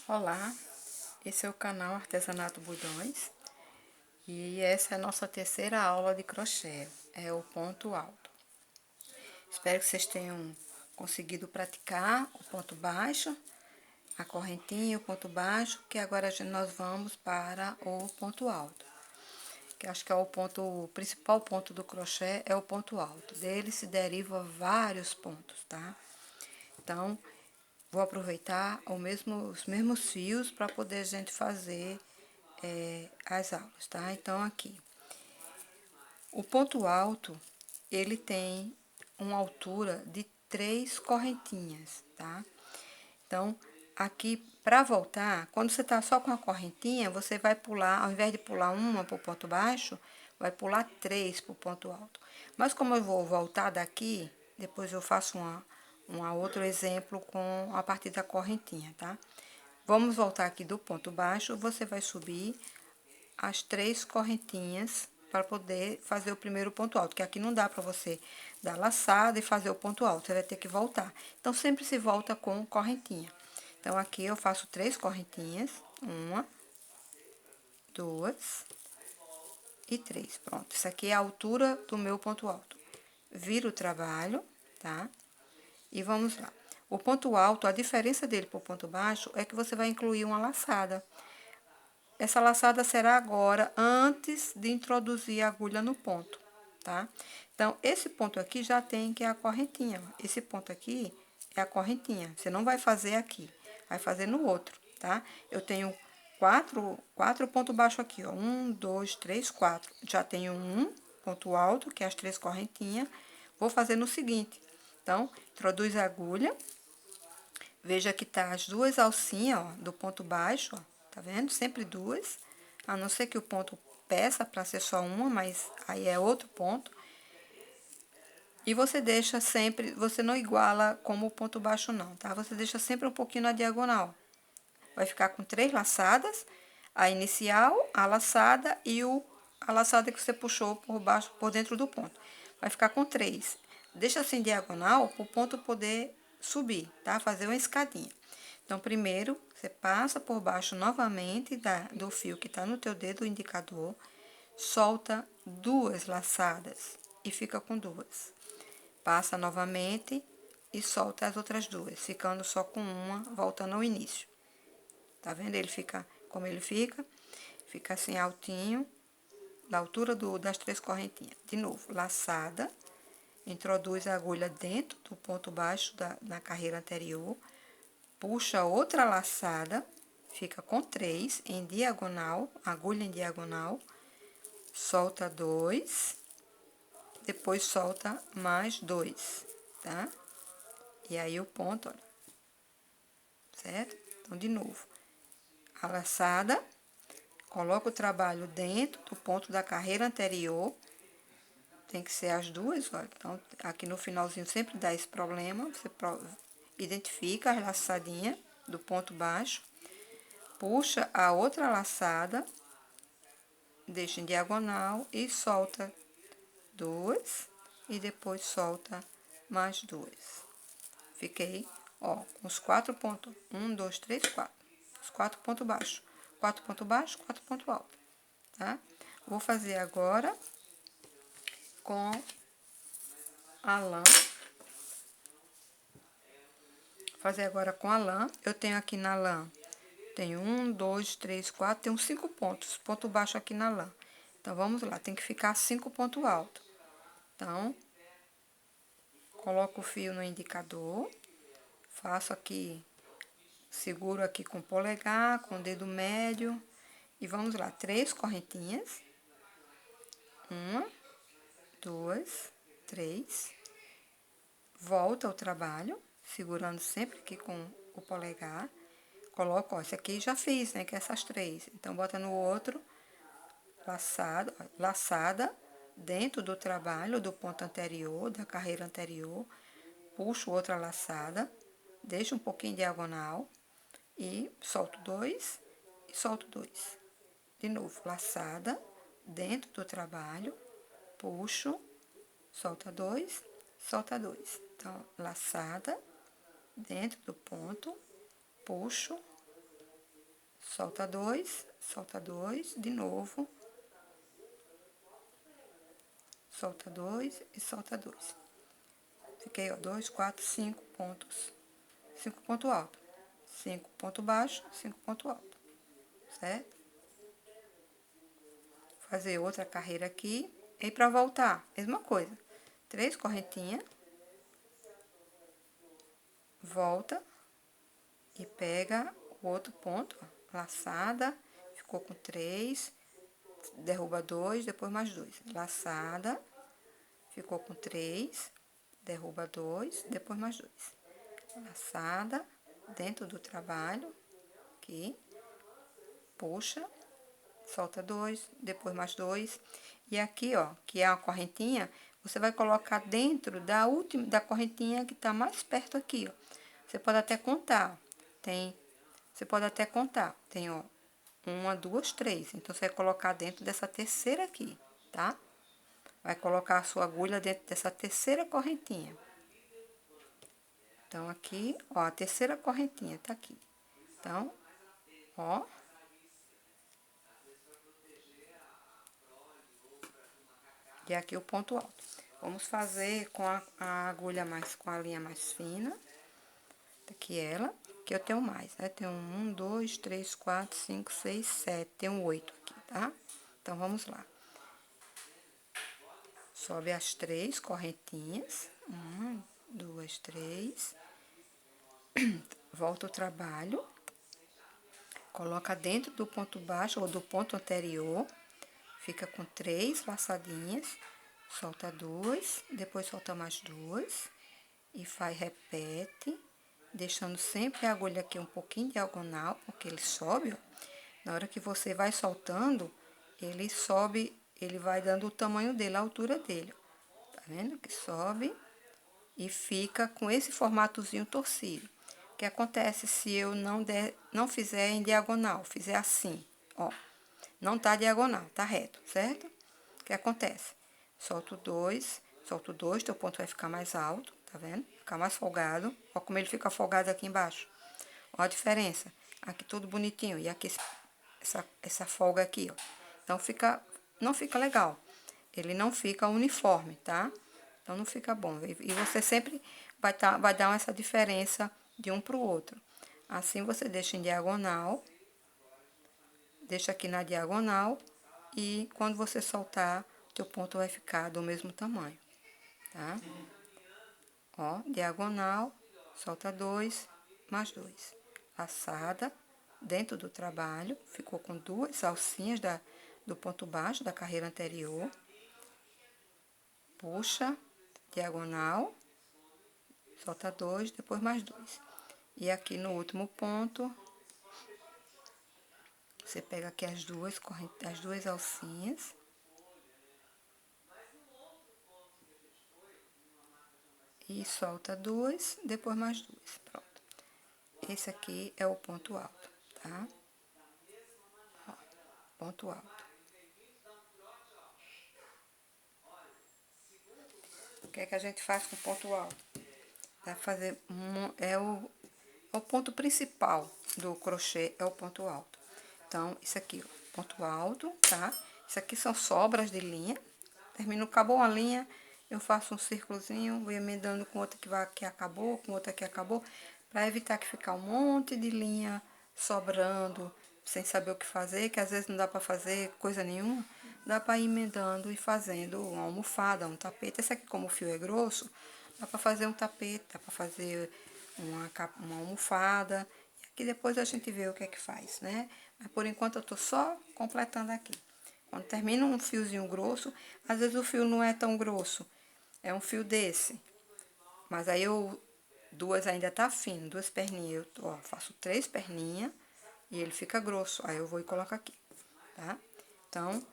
Olá, esse é o canal Artesanato Bulhões e essa é a nossa terceira aula de crochê, é o ponto alto. Espero que vocês tenham conseguido praticar o ponto baixo, a correntinha, o ponto baixo, que agora nós vamos para o ponto alto. Que acho que é o principal ponto do crochê é o ponto alto. Dele se deriva vários pontos, tá? Então, vou aproveitar os mesmos fios para poder a gente fazer as aulas, tá? Então, aqui. O ponto alto, ele tem uma altura de 3 correntinhas, tá? Então, aqui, para voltar, quando você tá só com a correntinha, você vai pular, ao invés de pular uma pro ponto baixo, vai pular 3 pro ponto alto. Mas como eu vou voltar daqui, depois eu faço outro exemplo com a partir da correntinha, tá? Vamos voltar aqui do ponto baixo, você vai subir as 3 correntinhas para poder fazer o primeiro ponto alto, que aqui não dá para você dar laçada e fazer o ponto alto, você vai ter que voltar. Então, sempre se volta com correntinha. Então, aqui eu faço 3 correntinhas, 1, 2 e 3. Pronto, isso aqui é a altura do meu ponto alto. Viro o trabalho, tá? E vamos lá. O ponto alto, a diferença dele para o ponto baixo é que você vai incluir uma laçada. Essa laçada será agora, antes de introduzir a agulha no ponto, tá? Então, esse ponto aqui já tem que é a correntinha. Esse ponto aqui é a correntinha. Você não vai fazer aqui, vai fazer no outro, tá? Eu tenho quatro pontos baixos aqui, ó. 1, 2, 3, 4. Já tenho um ponto alto, que é as 3 correntinhas. Vou fazer no seguinte. Então, introduz a agulha. Veja que tá as duas alcinhas, ó, do ponto baixo, ó. Tá vendo? Sempre duas. A não ser que o ponto peça para ser só uma, mas aí é outro ponto. E você deixa sempre, você não iguala como o ponto baixo não, tá? Você deixa sempre um pouquinho na diagonal. Vai ficar com 3 laçadas, a inicial, a laçada e a laçada que você puxou por baixo, por dentro do ponto. Vai ficar com 3. Deixa assim diagonal para o ponto poder subir, tá? Fazer uma escadinha. Então, primeiro, você passa por baixo novamente do fio que tá no teu dedo indicador, solta 2 laçadas e fica com 2. Passa novamente e solta as outras 2, ficando só com uma, voltando ao início. Tá vendo? Ele fica, como ele fica? Fica assim altinho, da altura das 3 correntinhas. De novo, laçada, introduz a agulha dentro do ponto baixo na carreira anterior, puxa outra laçada, fica com 3 em diagonal, agulha em diagonal, solta 2, depois solta mais 2, tá? E aí o ponto, olha, certo? Então, de novo, a laçada, coloca o trabalho dentro do ponto da carreira anterior, tem que ser as duas, olha. Então, aqui no finalzinho sempre dá esse problema, você identifica as laçadinhas do ponto baixo, puxa a outra laçada, deixa em diagonal e solta 2 e depois solta mais 2. Fiquei, ó, com os 4 pontos, 1, 2, 3, 4. Os 4 pontos baixos. 4 pontos baixos, 4 pontos altos, tá? Vou fazer agora com a lã. Fazer agora com a lã. Eu tenho aqui na lã, tenho 1, 2, 3, 4, tenho 5 pontos. Ponto baixo aqui na lã. Então, vamos lá, tem que ficar 5 pontos altos. Então, coloco o fio no indicador, faço aqui, seguro aqui com o polegar, com o dedo médio, e vamos lá, 3 correntinhas. 1, 2, 3. Volta o trabalho, segurando sempre aqui com o polegar. Coloco, ó, esse aqui já fiz, né, que é essas 3. Então, bota no outro, laçada, laçada, dentro do trabalho, do ponto anterior, da carreira anterior. Puxo outra laçada, deixo um pouquinho diagonal e solto 2 e solto 2. De novo, laçada, dentro do trabalho, puxo, solta 2, solta 2. Então, laçada, dentro do ponto, puxo, solta dois, de novo. Solta dois e solta dois. Fiquei, ó, 2, 4, 5 pontos. 5 pontos altos. 5 pontos baixos, 5 pontos altos. Certo? Fazer outra carreira aqui. E pra voltar, mesma coisa. 3 correntinhas. Volta. E pega o outro ponto, ó, laçada. Ficou com 3. Derruba 2, depois mais 2. Laçada. Ficou com 3. Derruba 2, depois mais 2. Laçada. Dentro do trabalho. Aqui. Puxa. Solta 2, depois mais 2. E aqui, ó, que é a correntinha, você vai colocar dentro da última, da correntinha que tá mais perto aqui, ó. Você pode até contar, você pode até contar. Tem, ó, 1, 2, 3. Então, você vai colocar dentro dessa terceira aqui, tá? Vai colocar a sua agulha dentro dessa terceira correntinha. Então, aqui, ó, a terceira correntinha tá aqui. Então, ó. E aqui o ponto alto. Vamos fazer com a agulha com a linha mais fina. Aqui ela, que eu tenho mais, né? Tenho 1, 2, 3, 4, 5, 6, 7. Tenho 8 aqui, tá? Então, vamos lá. Sobe as 3 correntinhas. 1, 2, 3. Volta o trabalho. Coloca dentro do ponto baixo ou do ponto anterior. Fica com 3 laçadinhas. Solta 2, depois solta mais 2. E repete, deixando sempre a agulha aqui um pouquinho diagonal, porque ele sobe, ó. Na hora que você vai soltando, ele sobe, ele vai dando o tamanho dele, a altura dele, ó. Tá vendo? Que sobe e fica com esse formatozinho torcido. O que acontece se eu não fizer em diagonal, fizer assim, ó. Não tá diagonal, tá reto, certo? O que acontece? Solto 2, teu ponto vai ficar mais alto, tá vendo? Ficar mais folgado. Ó como ele fica folgado aqui embaixo. Ó a diferença. Aqui tudo bonitinho e aqui essa folga aqui, ó. Então, não fica legal. Ele não fica uniforme, tá? Então, não fica bom. E você sempre vai dar essa diferença de um pro outro. Assim, você deixa em diagonal. Deixa aqui na diagonal. E quando você soltar, teu ponto vai ficar do mesmo tamanho, tá? Ó, diagonal, solta 2, mais 2. Laçada, dentro do trabalho, ficou com 2 alcinhas do ponto baixo da carreira anterior. Puxa, diagonal, solta 2, depois mais 2. E aqui no último ponto, você pega aqui as duas alcinhas. E solta 2, depois mais 2. Pronto. Esse aqui é o ponto alto, tá? Ó, ponto alto. O que é que a gente faz com ponto alto? Vai fazer é o ponto principal do crochê, é o ponto alto. Então, isso aqui, ó, ponto alto, tá? Isso aqui são sobras de linha. Termino, acabou uma linha, eu faço um círculozinho, vou emendando com outra que acabou, com outra que acabou, para evitar que ficar um monte de linha sobrando, sem saber o que fazer, que às vezes não dá para fazer coisa nenhuma. Dá para ir emendando e fazendo uma almofada, um tapete. Esse aqui, como o fio é grosso, dá para fazer um tapete, dá para fazer uma almofada. E aqui depois a gente vê o que é que faz, né? Mas por enquanto eu tô só completando aqui. Quando termina um fiozinho grosso, às vezes o fio não é tão grosso, é um fio desse. Mas aí duas ainda tá fino, 2 perninhas, ó, faço 3 perninhas e ele fica grosso. Aí eu vou e coloco aqui, tá? Então,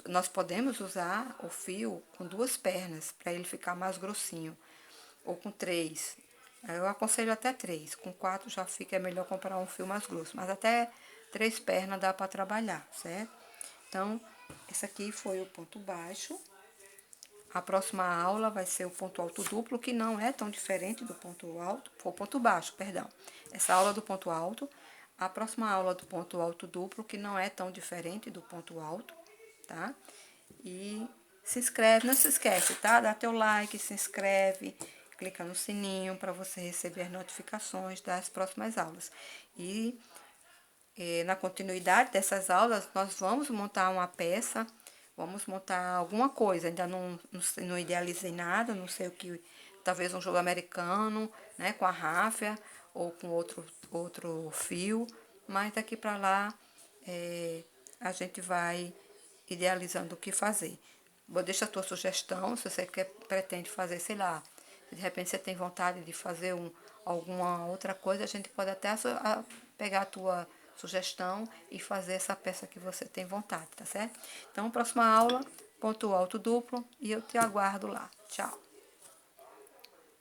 nós podemos usar o fio com 2 pernas, para ele ficar mais grossinho, ou com 3. Aí eu aconselho até 3, com 4 já fica, é melhor comprar um fio mais grosso, mas até 3 pernas dá para trabalhar, certo? Então, esse aqui foi o ponto baixo. A próxima aula vai ser o ponto alto duplo, que não é tão diferente do ponto alto, foi o ponto baixo, perdão. Essa aula do ponto alto, a próxima aula do ponto alto duplo, que não é tão diferente do ponto alto, tá? E se inscreve, não se esquece, tá? Dá teu like, se inscreve, clica no sininho para você receber as notificações das próximas aulas. E na continuidade dessas aulas, nós vamos montar uma peça, vamos montar alguma coisa, ainda não idealizei nada, não sei o que, talvez um jogo americano, né, com a ráfia ou com outro fio, mas daqui para lá a gente vai idealizando o que fazer. Deixa a tua sugestão, se você pretende fazer, sei lá, se de repente você tem vontade de fazer alguma outra coisa, a gente pode até pegar a tua sugestão e fazer essa peça que você tem vontade, tá certo? Então, próxima aula, ponto alto duplo, e eu te aguardo lá. Tchau!